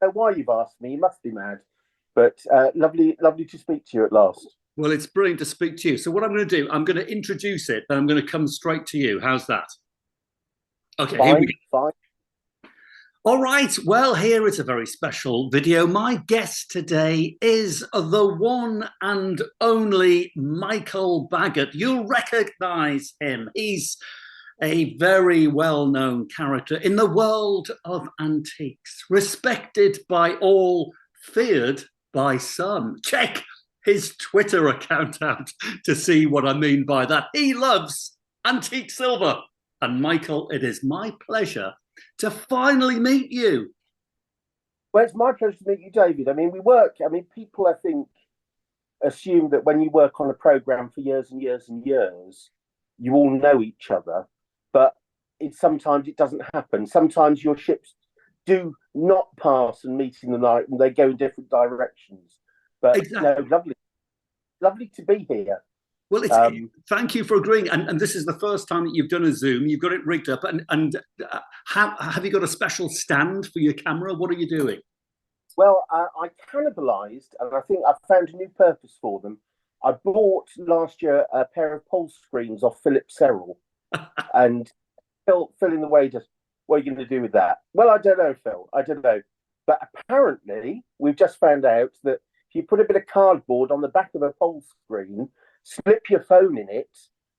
know why you've asked me. You must be mad. But lovely to speak to you at last. Well, it's brilliant to speak to you. So what I'm going to do, I'm going to introduce it, then I'm going to come straight to you. How's that? Okay, here we Fine, go. fine. All right, well, here is a very special video. My guest today is the one and only Michael Baggott. You'll recognize him. He's a very well-known character in the world of antiques, respected by all, feared by some. Check his Twitter account out to see what I mean by that. He loves antique silver. And Michael, it is my pleasure to finally meet you. Well, it's my pleasure to meet you, David. I mean, people, I think, assume that when you work on a program for years and years and years, you all know each other. But sometimes it doesn't happen. Sometimes your ships do not pass and meet in the night, and they go in different directions. But exactly. No, lovely to be here. Well, thank you for agreeing. And this is the first time that you've done a Zoom. You've got it rigged up. And have you got a special stand for your camera? What are you doing? Well, I cannibalised, and I think I've found a new purpose for them. I bought last year a pair of pole screens off Philip Serrell, and Phil in the way just, what are you going to do with that? Well, I don't know, Phil. I don't know. But apparently, we've just found out that if you put a bit of cardboard on the back of a pole screen, slip your phone in it,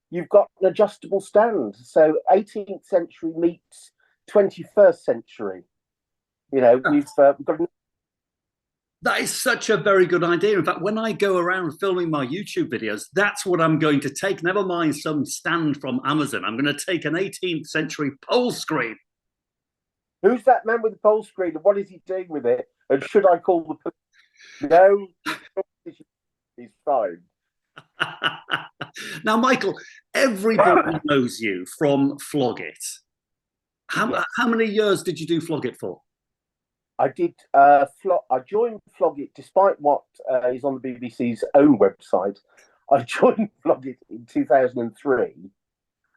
you've got an adjustable stand. So 18th century meets 21st century. You know, we've got. That is such a very good idea. In fact, when I go around filming my YouTube videos, that's what I'm going to take. Never mind some stand from Amazon. I'm going to take an 18th century pole screen. Who's that man with the pole screen? And what is he doing with it? And should I call the police? No, he's fine. Now, Michael, everybody knows you from Flog It. How many years did you do Flog It for? I did. I joined Flog It despite what is on the BBC's own website. I joined Flog It in 2003,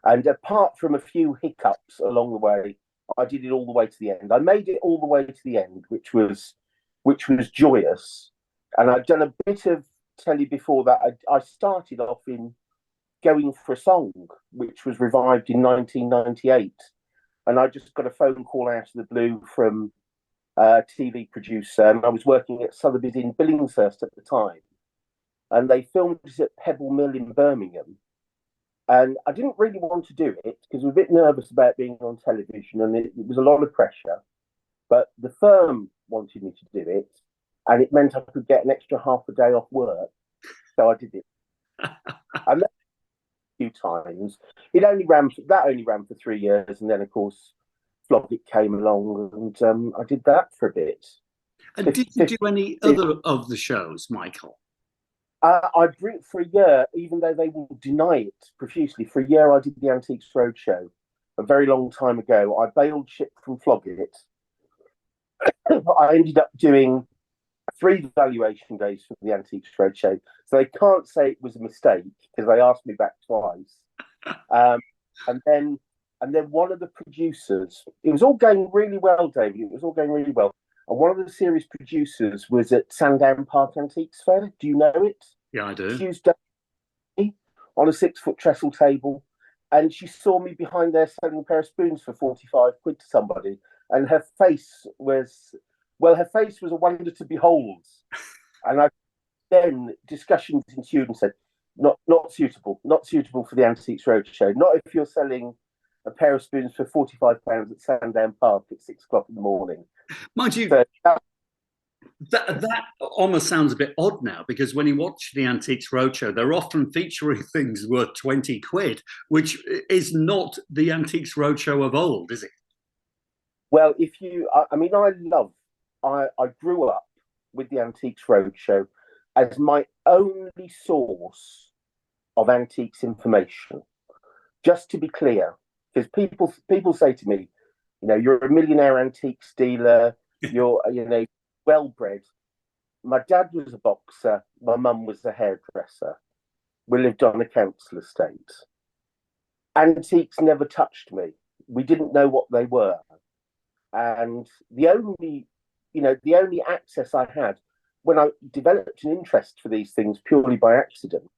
and apart from a few hiccups along the way, I did it all the way to the end. I made it all the way to the end, which was joyous. And I'd done a bit of telly before that. I started off in Going for a Song, which was revived in 1998, and I just got a phone call out of the blue from a TV producer, and I was working at Sotheby's in Billingshurst at the time, and they filmed it at Pebble Mill in Birmingham. And I didn't really want to do it because I was a bit nervous about being on television, and it was a lot of pressure. But the firm wanted me to do it, and it meant I could get an extra half a day off work. So I did it. And then a few times. That only ran for 3 years, and then of course Flog It came along, and I did that for a bit. And did you do any other of the shows, Michael? I bring for a year, even though they will deny it profusely. For a year, I did the Antiques Roadshow a very long time ago. I bailed ship from Flog It. I ended up doing 3 valuation days for the Antiques Roadshow, so they can't say it was a mistake because they asked me back twice. And then one of the producers, it was all going really well, David. It was all going really well. And one of the series producers was at Sandown Park Antiques Fair. Do you know it? Yeah, I do. Tuesday on a 6-foot trestle table. And she saw me behind there selling a pair of spoons for 45 quid to somebody. And her face was a wonder to behold. And then discussions ensued and said, not suitable for the Antiques Roadshow. Not if you're selling a pair of spoons for £45 at Sandown Park at 6 o'clock in the morning. Mind you, that almost sounds a bit odd now, because when you watch the Antiques Roadshow, they're often featuring things worth 20 quid, which is not the Antiques Roadshow of old, is it? Well, I grew up with the Antiques Roadshow as my only source of antiques information. Just to be clear, because people say to me, you're a millionaire antiques dealer, you're well bred. My dad was a boxer, my mum was a hairdresser. We lived on a council estate. Antiques never touched me. We didn't know what they were. And the only the only access I had when I developed an interest for these things purely by accident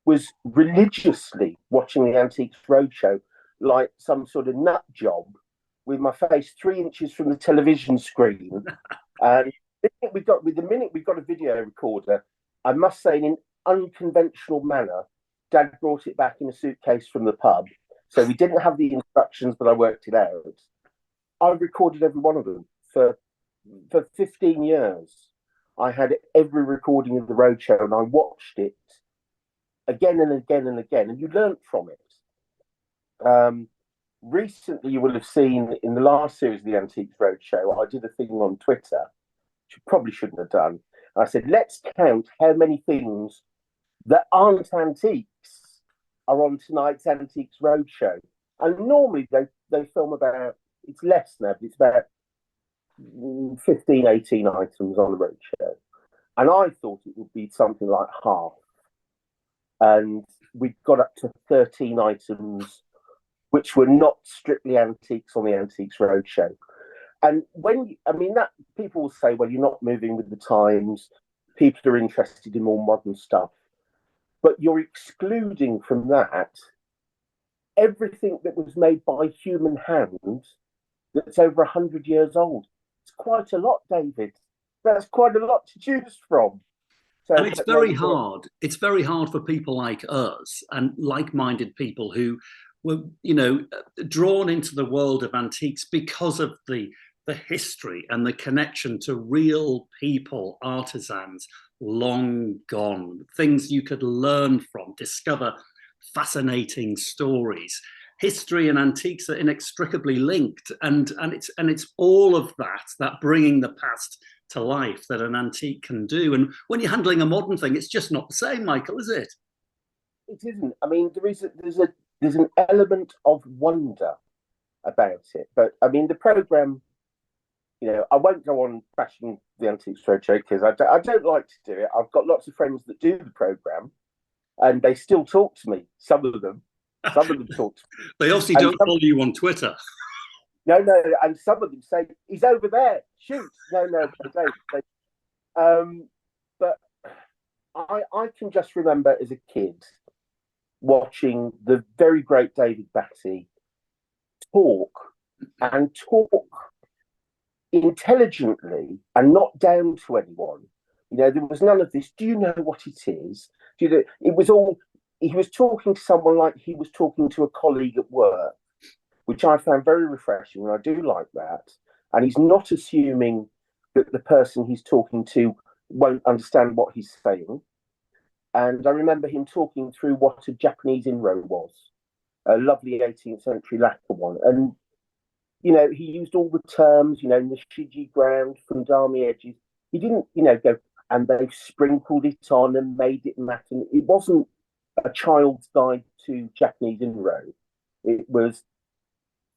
was religiously watching the Antiques Roadshow like some sort of nut job with my face 3 inches from the television screen. And the minute we got a video recorder, I must say, in an unconventional manner, Dad brought it back in a suitcase from the pub. So we didn't have the instructions, but I worked it out. I recorded every one of them for 15 years. I had every recording of the Roadshow, and I watched it again and again and again, and you learnt from it. Recently, you will have seen in the last series of the Antiques Roadshow, I did a thing on Twitter, which I probably shouldn't have done. I said, let's count how many things that aren't antiques are on tonight's Antiques Roadshow. And normally they film about, it's less now, but it's about 15, 18 items on the Roadshow. And I thought it would be something like half. And we got up to 13 items which were not strictly antiques on the Antiques Roadshow. And that people will say, well, you're not moving with the times. People are interested in more modern stuff. But you're excluding from that everything that was made by human hand that's over 100 years old. It's quite a lot, David. That's quite a lot to choose from. So, and it's very hard. It's very hard for people like us and like-minded people who were, drawn into the world of antiques because of the history and the connection to real people, artisans, long gone, things you could learn from, discover fascinating stories. History and antiques are inextricably linked, and it's all of that bringing the past to life that an antique can do. And when you're handling a modern thing, it's just not the same, Michael, is it? It isn't. I mean, there's an element of wonder about it, but I mean, the program. I won't go on bashing the Antiques Roadshow because I don't like to do it. I've got lots of friends that do the program, and they still talk to me. Some of them talk to me. They obviously don't follow you on Twitter. No, and some of them say, he's over there, shoot. No, they don't. But I can just remember as a kid watching the very great David Batty talk intelligently and not down to anyone. There was none of this. Do you know what it is? It was all, he was talking to someone like he was talking to a colleague at work, which I found very refreshing, and I do like that. And he's not assuming that the person he's talking to won't understand what he's saying. And I remember him talking through what a Japanese inro was, a lovely 18th century lacquer one. And he used all the terms, Nishiji ground, Fundami edges. He didn't, go, and they've sprinkled it on and made it matte. And it wasn't a child's guide to Japanese inro. It was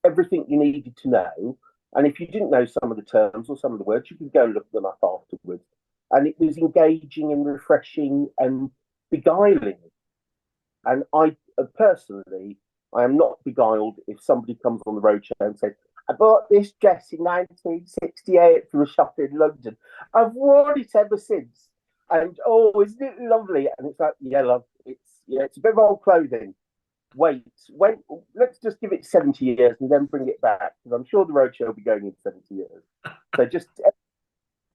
everything you needed to know. And if you didn't know some of the terms or some of the words, you could go and look them up afterwards. And it was engaging and refreshing and beguiling. And I personally, I am not beguiled if somebody comes on the roadshow and says, I bought this dress in 1968 from a shop in London. I've worn it ever since. And isn't it lovely? And it's like, yeah, love, it's a bit of old clothing. Wait, let's just give it 70 years and then bring it back. Because I'm sure the roadshow will be going in 70 years. So just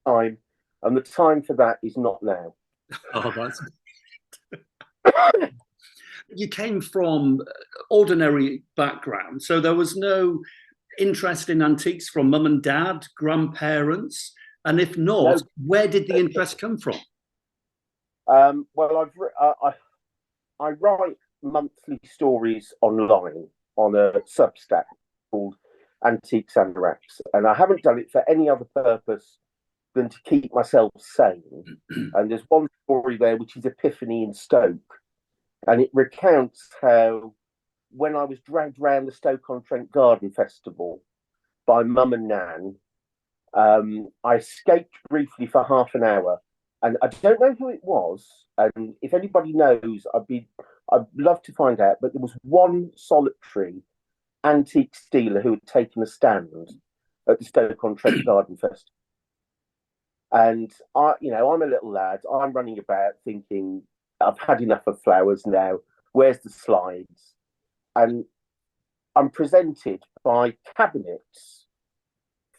time, and the time for that is not now. Oh, that's you came from ordinary background, so there was no interest in antiques from mum and dad, grandparents, and if not, where did the interest come from? Well, I write monthly stories online on a Substack called Antiques and Wraps, and I haven't done it for any other purpose than to keep myself sane. And there's one story there which is Epiphany in Stoke, and it recounts how when I was dragged round the Stoke-on-Trent Garden Festival by Mum and Nan, I escaped briefly for half an hour, and I don't know who it was. And if anybody knows, I'd love to find out. But there was one solitary antique dealer who had taken a stand at the Stoke-on-Trent Garden Festival, And I'm a little lad. I'm running about thinking, I've had enough of flowers now. Where's the slides? And I'm presented by cabinets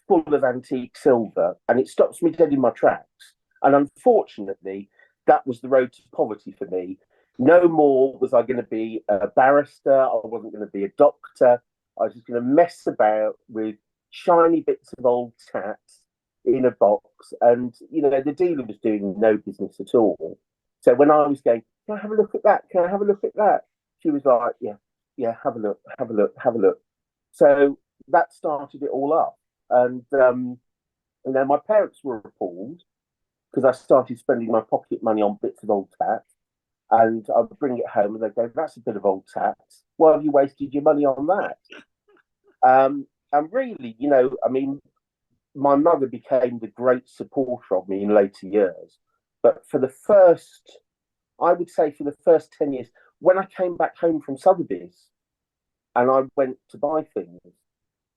full of antique silver, and it stops me dead in my tracks. And unfortunately, that was the road to poverty for me. No more was I going to be a barrister. I wasn't going to be a doctor. I was just going to mess about with shiny bits of old tat in a box. And, the dealer was doing no business at all. So when I was going, can I have a look at that? Can I have a look at that? She was like, yeah, have a look, have a look, have a look. So that started it all up. And my parents were appalled because I started spending my pocket money on bits of old tat. And I would bring it home and they'd go, that's a bit of old tat. Why have you wasted your money on that? And really, my mother became the great supporter of me in later years. But I would say for the first 10 years, when I came back home from Sotheby's and I went to buy things,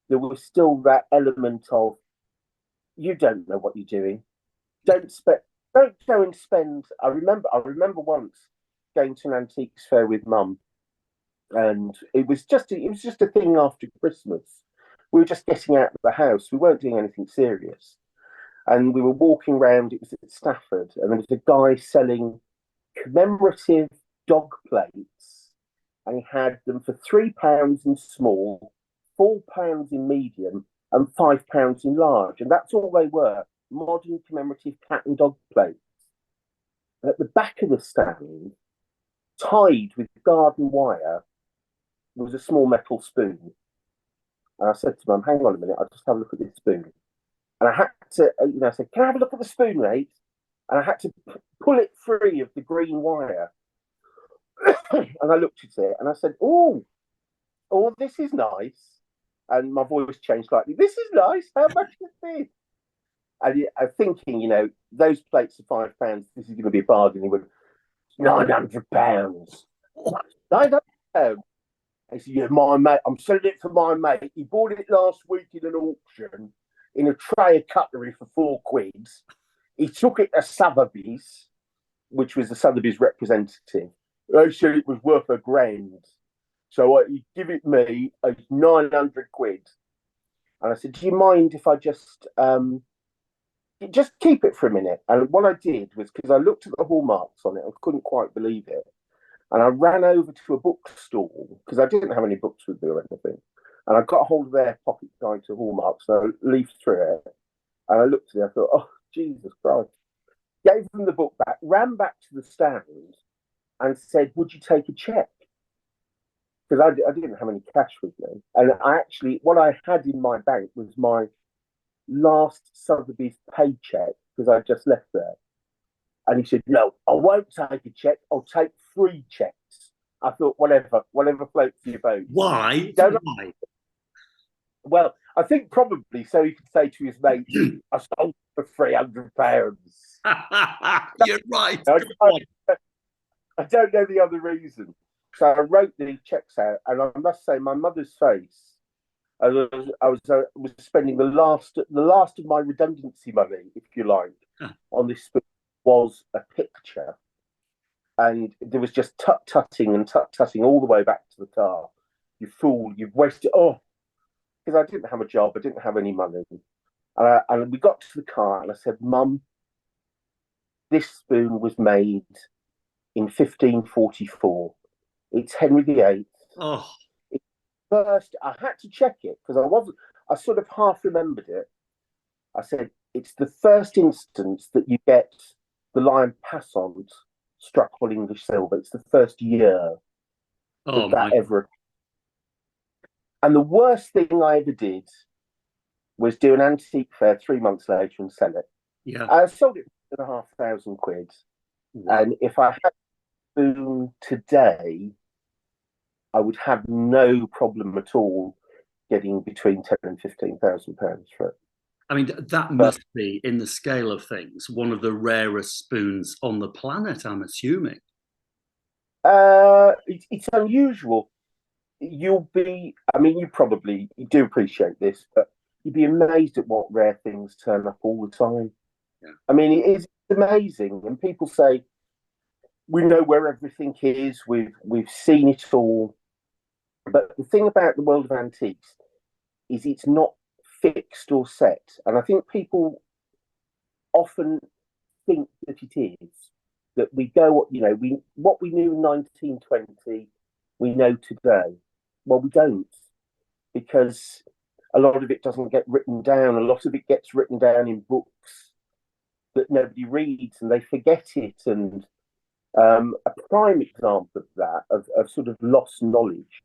there was still that element of, you don't know what you're doing. Don't go and spend. I remember once going to an antiques fair with Mum, and it was just a thing after Christmas. We were just getting out of the house. We weren't doing anything serious, and we were walking around. It was at Stafford, and there was a guy selling commemorative dog plates, and he had them for £3 in small, £4 in medium, and £5 in large, and that's all they were. Modern commemorative cat and dog plates. And at the back of the stand, tied with garden wire, was a small metal spoon. And I said to Mum, hang on a minute, I'll just have a look at this spoon. And I had to, I said, can I have a look at the spoon, mate? And I had to pull it free of the green wire. And I looked at it and I said, oh, this is nice. And my voice changed slightly. This is nice. How much is this? And I'm thinking, those plates are £5. This is going to be a bargain. He went, £900. £900. I said, yeah, my mate, I'm selling it for my mate. He bought it last week in an auction in a tray of cutlery for £4. He took it to Sotheby's, which was the Sotheby's representative. They said it was worth £1,000. So he give it me as £900. And I said, do you mind if I just keep it for a minute? And what I did was, because I looked at the hallmarks on it, I couldn't quite believe it. And I ran over to a bookstall because I didn't have any books with me or anything. And I got hold of their pocket guide to hallmarks. So I leafed through it. And I looked at it. I thought, oh, Jesus Christ. Gave them the book back, ran back to the stand and said, would you take a check? Because I didn't have any cash with me. And what I had in my bank was my last Sotheby's paycheck because I just left there. And he said, no, I won't take a check. I'll take 3 checks. I thought, whatever floats your boat. Why? Why? Well, I think probably so he could say to his mate, I sold for £300. You're right. I don't know the other reason. So I wrote these checks out, and I must say, my mother's face, I was spending the last of my redundancy money, if you like, on this book, was a picture. And there was just tut-tutting all the way back to the car. You fool, you've wasted, because I didn't have a job, I didn't have any money. And we got to the car and I said, Mum, this spoon was made in 1544. It's Henry VIII. Oh. First, I had to check it because I sort of half remembered it. I said, it's the first instance that you get the lion passant struck on English silver. It's the first year that ever. And the worst thing I ever did was do an antique fair 3 months later and sell it. Yeah. I sold it for £1,500. And if I had a spoon today, I would have no problem at all getting between £10,000 and £15,000 for it. I mean, that must be, in the scale of things, one of the rarest spoons on the planet, I'm assuming. It's unusual. You do appreciate this, but you'd be amazed at what rare things turn up all the time. I mean, it is amazing, and people say we know where everything is. We've seen it all, but the thing about the world of antiques is it's not fixed or set, and I think people often think that it is. That we go, we what we knew in 1920, we know today. Well, we don't, because a lot of it doesn't get written down. A lot of it gets written down in books that nobody reads, and they forget it. And a prime example of that, of sort of lost knowledge,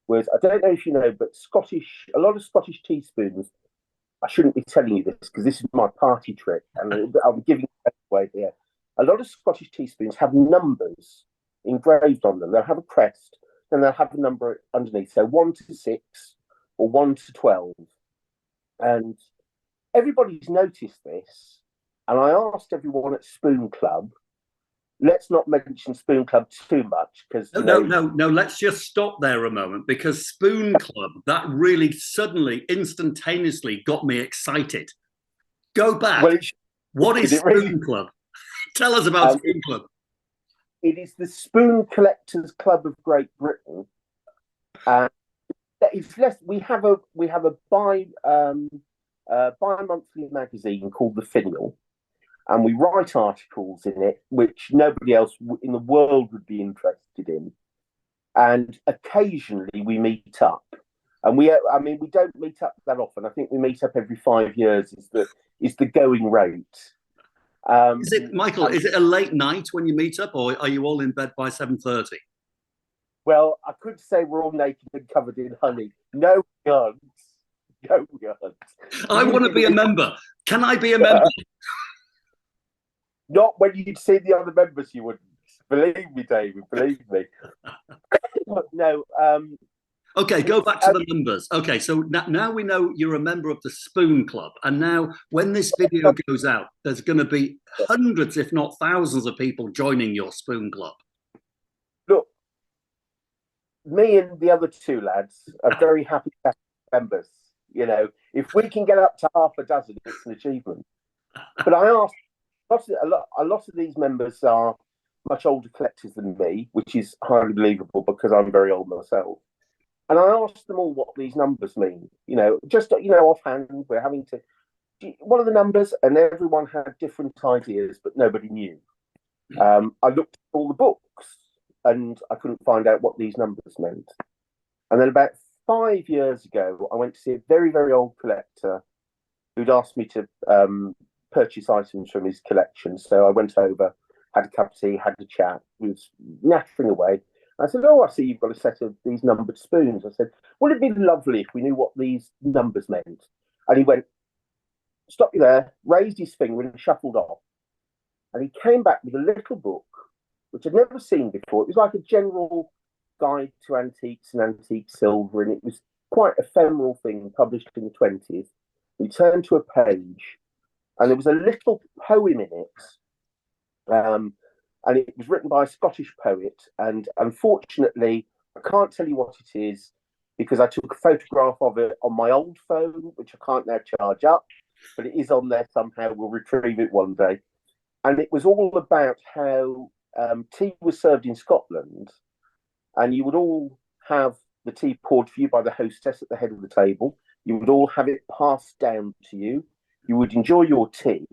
was, I don't know if you know, but a lot of Scottish teaspoons. I shouldn't be telling you this because this is my party trick, and I'm giving it away here. A lot of Scottish teaspoons have numbers engraved on them. They'll have a crest, and they'll have a number underneath. So 1 to 6 or 1 to 12. And everybody's noticed this. And I asked everyone at Spoon Club, let's not mention Spoon Club too much, because no, let's just stop there a moment, because Spoon Club, that really suddenly, instantaneously got me excited. Go back. Well, what is Spoon Club? Tell us about Spoon Club. It is the Spoon Collectors Club of Great Britain. It's less. We have a bi-monthly magazine called The Finial, and we write articles in it which nobody else in the world would be interested in. And occasionally we meet up, and we don't meet up that often. I think we meet up every 5 years. Is the going rate. Is it, Michael? Is it a late night when you meet up, or are you all in bed by 7:30? Well, I could say we're all naked and covered in honey. No guns. No guns. I want to be a member. Can I be a member? Not when you'd see the other members, you wouldn't. Believe me, David. Believe me. No. Okay, go back to the numbers. Okay, so now we know you're a member of the Spoon Club. And now when this video goes out, there's going to be hundreds, if not thousands of people joining your Spoon Club. Look, me and the other two lads are very happy members. You know, if we can get up to half a dozen, it's an achievement. But I asked, a lot of these members are much older collectors than me, which is highly believable because I'm very old myself. And I asked them all what these numbers mean. Just offhand, we're having to. What are the numbers? And everyone had different ideas, but nobody knew. I looked at all the books, and I couldn't find out what these numbers meant. And then about 5 years ago, I went to see a very, very old collector who'd asked me to purchase items from his collection. So I went over, had a cup of tea, had a chat, was nattering away. I said, I see you've got a set of these numbered spoons. I said, would it be lovely if we knew what these numbers meant? And he went, stop you there, raised his finger and shuffled off. And he came back with a little book, which I'd never seen before. It was like a general guide to antiques and antique silver, and it was quite an ephemeral thing published in the 20s. He turned to a page, and there was a little poem in it. And it was written by a Scottish poet. And unfortunately, I can't tell you what it is because I took a photograph of it on my old phone, which I can't now charge up, but it is on there somehow. We'll retrieve it one day. And it was all about how tea was served in Scotland, and you would all have the tea poured for you by the hostess at the head of the table. You would all have it passed down to you. You would enjoy your tea,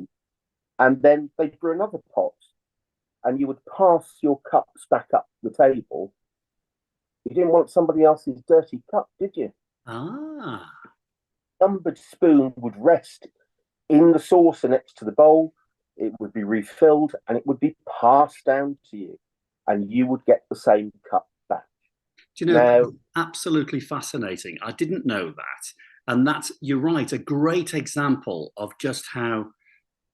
and then they'd brew another pot. And you would pass your cups back up the table. You didn't want somebody else's dirty cup, did you? Ah. Numbered spoon would rest in the saucer next to the bowl. It would be refilled and it would be passed down to you. And you would get the same cup back. Do you know, absolutely fascinating. I didn't know that. And that's, you're right, a great example of just how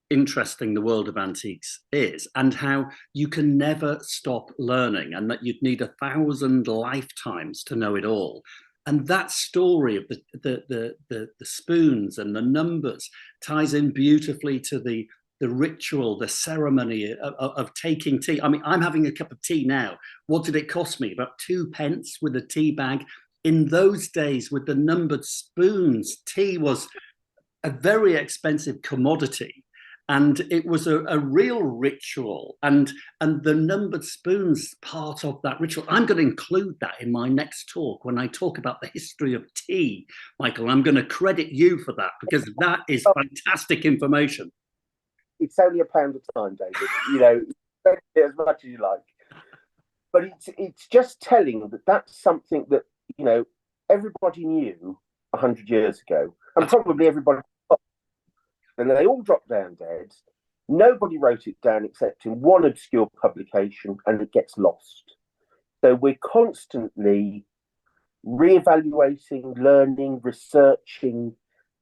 interesting the world of antiques is, and how you can never stop learning, and that you'd need 1,000 lifetimes to know it all. And that story of the spoons and the numbers ties in beautifully to the ritual, the ceremony of taking tea. I mean, I'm having a cup of tea now. What did it cost me? About 2p with a tea bag. In those days, with the numbered spoons, tea was a very expensive commodity. And it was a real ritual, and the numbered spoons part of that ritual. I'm going to include that in my next talk when I talk about the history of tea, Michael. I'm going to credit you for that because that is fantastic information. It's only £1 a time, David. You know, spend it as much as you like. But it's just telling that that's something that, you know, everybody knew 100 years ago, and probably everybody. And they all dropped down dead. Nobody wrote it down except in one obscure publication, and it gets lost. So we're constantly reevaluating, learning, researching,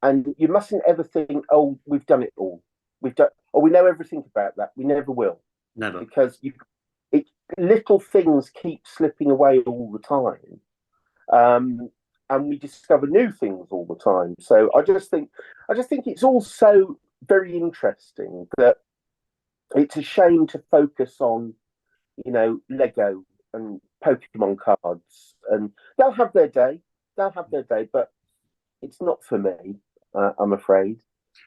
and you mustn't ever think, "Oh, we've done it all. We've done, or we know everything about that." We never will, Never, because little things keep slipping away all the time. And we discover new things all the time. So I just think it's all so very interesting that it's a shame to focus on, you know, Lego and Pokemon cards, and they'll have their day, but it's not for me, I'm afraid.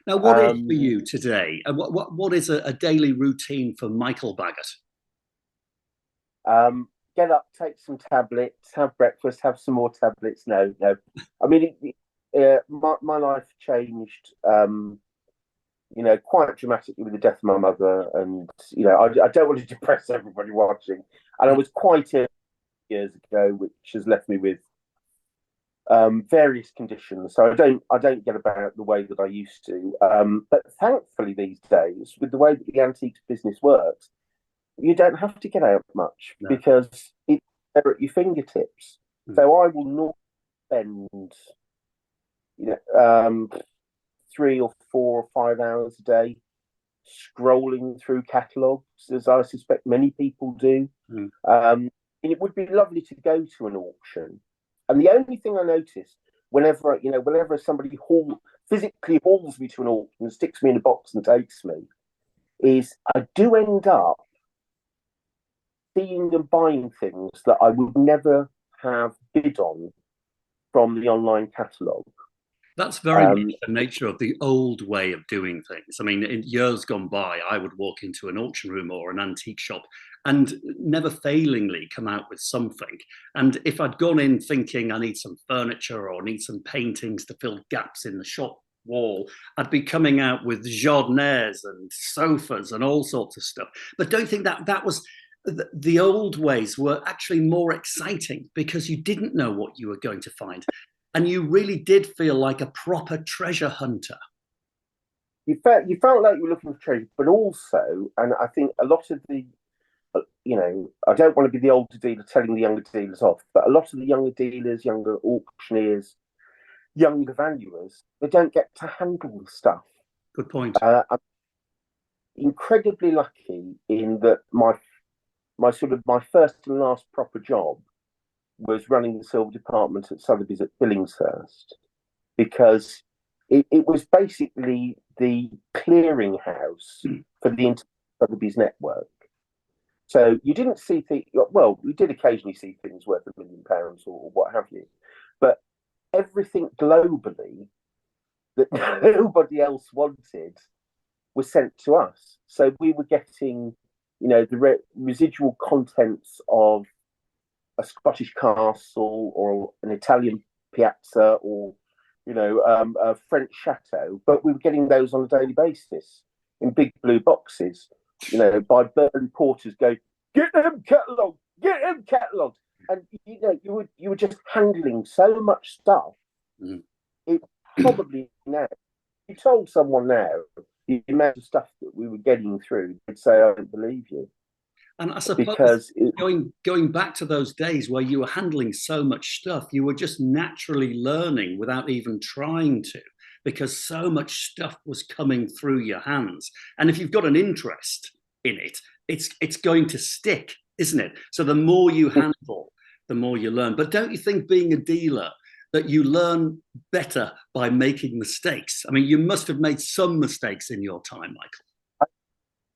Now, what is for you today? What is a daily routine for Michael Baggott? Get up, take some tablets, have breakfast, have some more tablets. No. I mean, my life changed, you know, quite dramatically with the death of my mother, and you know, I don't want to depress everybody watching. And I was quite ill years ago, which has left me with various conditions. So I don't get about the way that I used to. But thankfully, these days, with the way that the antiques business works, you don't have to get out much because it's there at your fingertips. So I will not spend, you know, 3 or 4 or 5 hours a day scrolling through catalogues, as I suspect many people do. And it would be lovely to go to an auction. And the only thing I notice whenever somebody physically hauls me to an auction and sticks me in a box and takes me, is I do end up seeing and buying things that I would never have bid on from the online catalogue. That's very much the nature of the old way of doing things. I mean, in years gone by, I would walk into an auction room or an antique shop and never failingly come out with something. And if I'd gone in thinking I need some furniture or need some paintings to fill gaps in the shop wall, I'd be coming out with jardinières and sofas and all sorts of stuff. But don't think that was... The old ways were actually more exciting because you didn't know what you were going to find. And you really did feel like a proper treasure hunter. You felt like you were looking for treasure, but also, and I think a lot of the, you know, I don't want to be the older dealer telling the younger dealers off, but a lot of the younger dealers, younger auctioneers, younger valuers, they don't get to handle the stuff. Good point. I'm incredibly lucky in that my first and last proper job was running the silver department at Sotheby's at Billingshurst, because it was basically the clearinghouse for the Sotheby's network. So you didn't see things, well, we did occasionally see things worth £1 million or what have you, but everything globally that nobody else wanted was sent to us. So we were getting, you know, the residual contents of a Scottish castle or an Italian piazza or, you know, a French chateau, but we were getting those on a daily basis in big blue boxes, you know, by Burton porters going, get them catalogued, and you know, you were just handling so much stuff. It probably now, if you told someone now the amount of stuff that we were getting through, they'd say, "I don't believe you." And I suppose going back to those days where you were handling so much stuff, you were just naturally learning without even trying to, because so much stuff was coming through your hands. And if you've got an interest in it, it's going to stick, isn't it? So the more you handle, the more you learn. But don't you think, being a dealer, that you learn better by making mistakes? I mean, you must have made some mistakes in your time, Michael.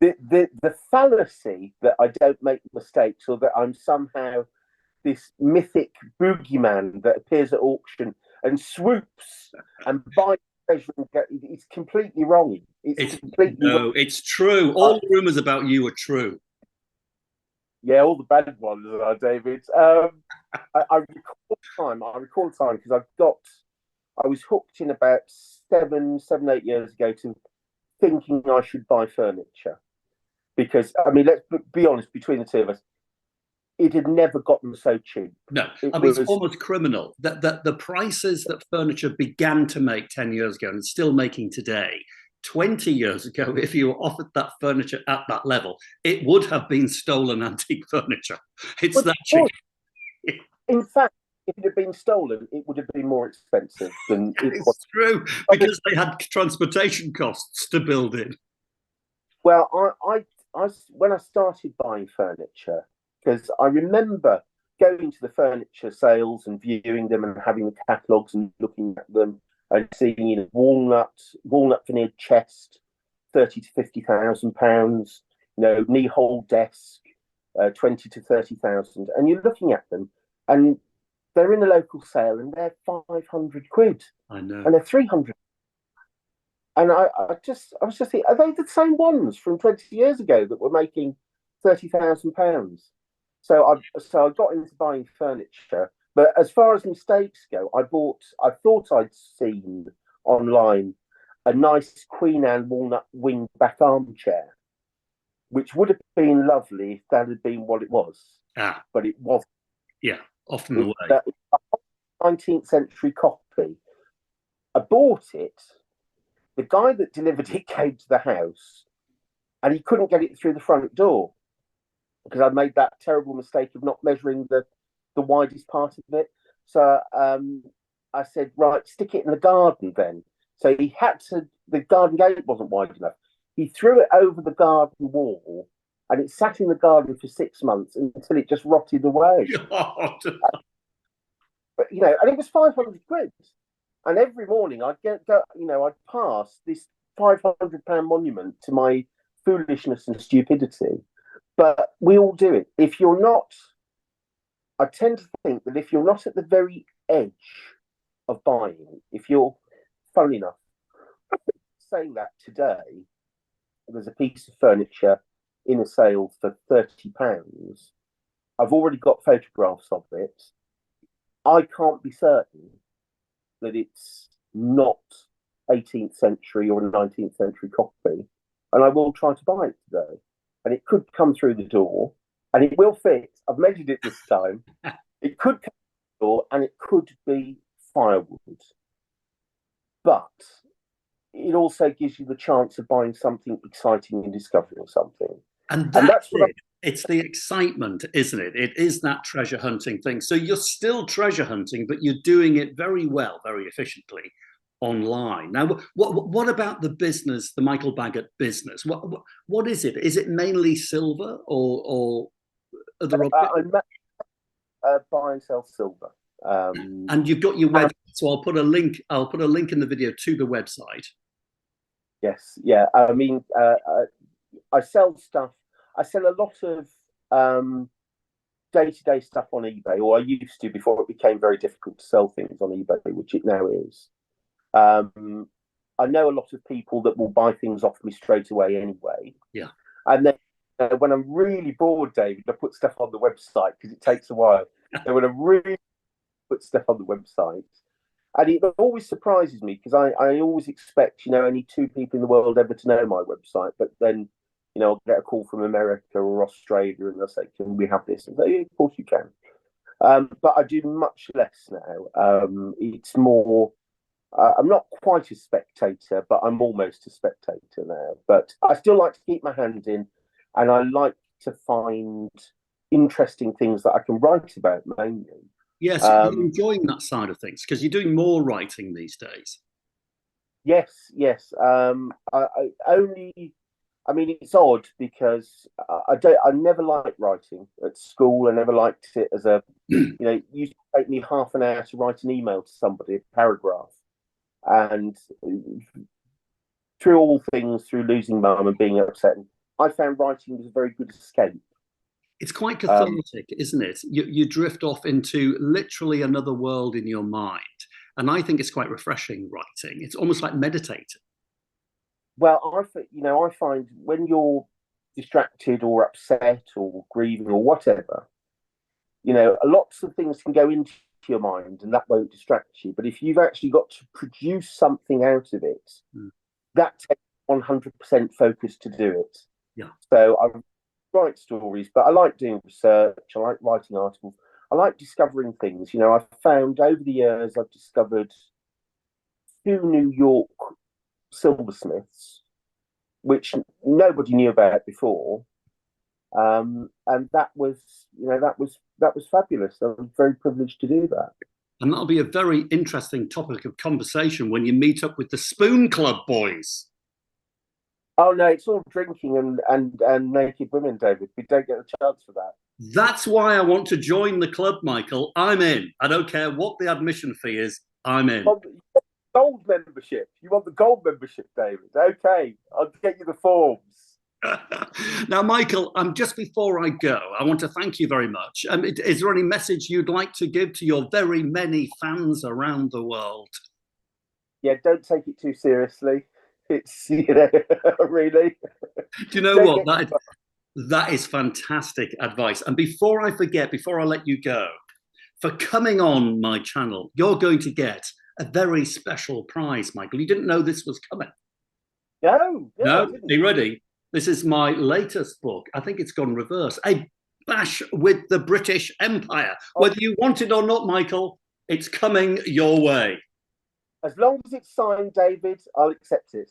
The fallacy that I don't make mistakes, or that I'm somehow this mythic boogeyman that appears at auction and swoops and bites It's completely wrong. It's completely wrong. It's true. All the rumours about you are true. Yeah, all the bad ones are, David. I recall time because I was hooked in about 8 years ago to thinking I should buy furniture because I mean, let's be honest, between the two of us, it had never gotten so cheap. No, it's almost criminal that the prices that furniture began to make 10 years ago and still making today. 20 years ago, if you were offered that furniture at that level, it would have been stolen antique furniture. It's that cheap. In fact, if it had been stolen, it would have been more expensive than it was. It's true, because they had transportation costs to build in. Well, when I started buying furniture, because I remember going to the furniture sales and viewing them and having the catalogues and looking at them and seeing, walnut veneered chest, 30 to 50,000 pounds, knee hole desk, 20 to 30,000, and you're looking at them, and they're in the local sale, and they're 500 quid. I know, and they're 300. And I was just thinking, are they the same ones from 20 years ago that were making £30,000? So I got into buying furniture. But as far as mistakes go, I thought I'd seen online a nice Queen Anne walnut wing back armchair, which would have been lovely if that had been what it was. But it wasn't. Yeah, often the way. A 19th century copy. I bought it. The guy that delivered it came to the house, and he couldn't get it through the front door because I made that terrible mistake of not measuring the widest part of it. So I said, right, stick it in the garden then. So he had to. The garden gate wasn't wide enough. He threw it over the garden wall, and it sat in the garden for 6 months until it just rotted away. God. But and it was 500 quid. And every morning I'd I'd pass this £500 monument to my foolishness and stupidity. But we all do it. If you're not, I tend to think that if you're not at the very edge of buying, if you're, funny enough, saying that today, there's a piece of furniture in a sale for £30. I've already got photographs of it. I can't be certain that it's not 18th century or 19th century copy, and I will try to buy it today. And it could come through the door, and it will fit. I've measured it this time. It could come through the door, and it could be firewood. But it also gives you the chance of buying something exciting and discovering something. And that's what it's the excitement, isn't it? It is that treasure hunting thing. So you're still treasure hunting, but you're doing it very well, very efficiently online. Now, what about the business, the Michael Baggott business? What is it? Is it mainly silver or other objects? I buy and sell silver. And you've got your website, so I'll put a link in the video to the website. Yes, yeah. I mean, I sell stuff. I sell a lot of day-to-day stuff on eBay, or I used to before it became very difficult to sell things on eBay, which it now is. I know a lot of people that will buy things off me straight away anyway. Yeah. And then when I'm really bored, David, I put stuff on the website because it takes a while. And when I really put stuff on the website, and it always surprises me because I always expect, only 2 people in the world ever to know my website, but then I'll get a call from America or Australia and they'll say, can we have this? And I say, yeah, of course you can. But I do much less now. It's more, I'm not quite a spectator, but I'm almost a spectator now. But I still like to keep my hand in, and I like to find interesting things that I can write about mainly. Yes, you're enjoying that side of things because you're doing more writing these days. Yes. I mean, it's odd because I never liked writing at school. I never liked it as a, it used to take me half an hour to write an email to somebody, a paragraph. And through all things, through losing mum and being upset, I found writing was a very good escape. It's quite cathartic, isn't it? You drift off into literally another world in your mind. And I think it's quite refreshing writing. It's almost like meditating. Well, I find when you're distracted or upset or grieving or whatever, lots of things can go into your mind and that won't distract you. But if you've actually got to produce something out of it, that takes 100% focus to do it. Yeah. So I write stories, but I like doing research. I like writing articles. I like discovering things. I've found over the years, I've discovered 2 New York silversmiths, which nobody knew about before. And that was fabulous. I'm very privileged to do that. And that'll be a very interesting topic of conversation when you meet up with the Spoon Club boys. Oh no, it's all drinking and naked women, David. We don't get a chance for that. That's why I want to join the club, Michael. I'm in. I don't care what the admission fee is. I'm in. Gold membership. You want the gold membership, David? Okay, I'll get you the forms. Now, Michael, just before I go, I want to thank you very much. Is there any message you'd like to give to your very many fans around the world? Yeah, don't take it too seriously. It's, really. Do you know what? That is fantastic advice. And before I forget, before I let you go, for coming on my channel, you're going to get a very special prize, Michael. You didn't know this was coming. No. Are you ready? This is my latest book. I think it's gone reverse. A Bash with the British Empire. Whether you want it or not, Michael, it's coming your way. As long as it's signed, David, I'll accept it.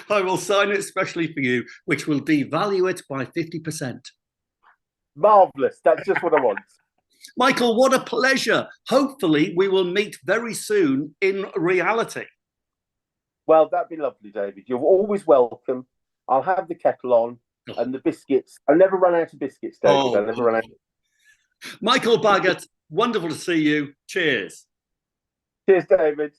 I will sign it especially for you, which will devalue it by 50%. Marvellous. That's just what I want. Michael, what a pleasure. Hopefully, we will meet very soon in reality. Well, that'd be lovely, David. You're always welcome. I'll have the kettle on and the biscuits. I'll never run out of biscuits, David. I'll never run out. Michael Baggott, wonderful to see you. Cheers. Cheers, David.